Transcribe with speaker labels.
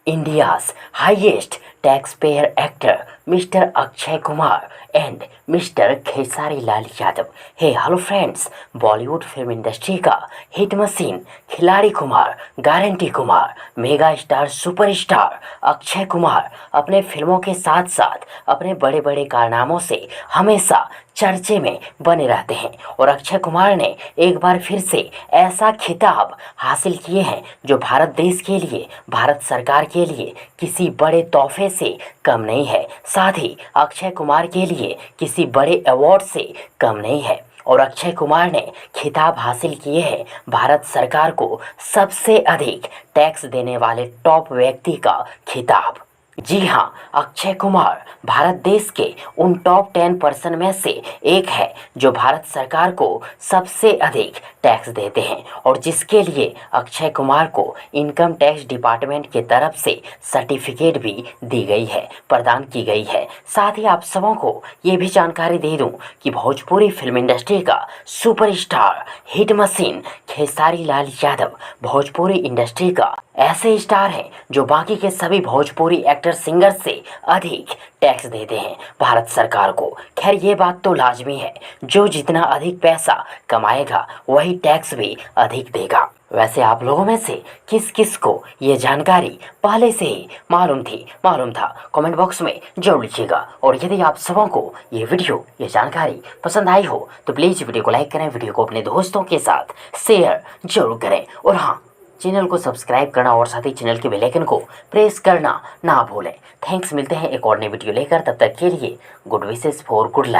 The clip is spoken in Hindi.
Speaker 1: India's highest taxpayer actor, Mr. Akshay Kumar and Mr. Khesari Lal Yadav. Hey, hello friends, Bollywood film industry का हिट मशीन खिलाड़ी Kumar, guarantee Kumar, mega star superstar Akshay Kumar अपने फिल्मों के साथ साथ अपने बड़े बड़े कारनामों से हमेशा चर्चे में बने रहते हैं और अक्षय कुमार ने एक बार फिर से ऐसा खिताब हासिल किए हैं जो भारत देश के लिए, भारत सरकार के लिए किसी बड़े तोहफे से कम नहीं है, साथ ही अक्षय कुमार के लिए किसी बड़े अवार्ड से कम नहीं है। और अक्षय कुमार ने खिताब हासिल किए हैं भारत सरकार को सबसे अधिक टैक्स देने वाले टॉप व्यक्ति का खिताब। जी हाँ, अक्षय कुमार भारत देश के उन टॉप 10% में से एक है जो भारत सरकार को सबसे अधिक टैक्स देते हैं और जिसके लिए अक्षय कुमार को इनकम टैक्स डिपार्टमेंट के तरफ से सर्टिफिकेट भी दी गई है, प्रदान की गई है। साथ ही आप सबों को ये भी जानकारी दे दूं कि भोजपुरी फिल्म इंडस्ट्री का superstar hit machine Khesari Lal Yadav Bhojpuri industry का ऐसे स्टार हैं जो बाकी के सभी भोजपुरी एक्टर सिंगर से अधिक टैक्स देते हैं भारत सरकार को। खैर ये बात तो लाजमी है, जो जितना अधिक पैसा कमाएगा वही टैक्स भी अधिक देगा। वैसे आप लोगों में से किस किस को ये जानकारी पहले से ही मालूम था कमेंट बॉक्स में जरूर लिखिएगा। और यदि आप सबों को ये वीडियो, ये जानकारी पसंद आई हो तो प्लीज़ वीडियो को लाइक करें, वीडियो को अपने दोस्तों के साथ शेयर जरूर करें और हाँ, चैनल को सब्सक्राइब करना और साथ ही चैनल के बेल आइकन को प्रेस करना ना भूलें। थैंक्स, मिलते हैं एक और नई वीडियो लेकर, तब तक के लिए good wishes for good luck.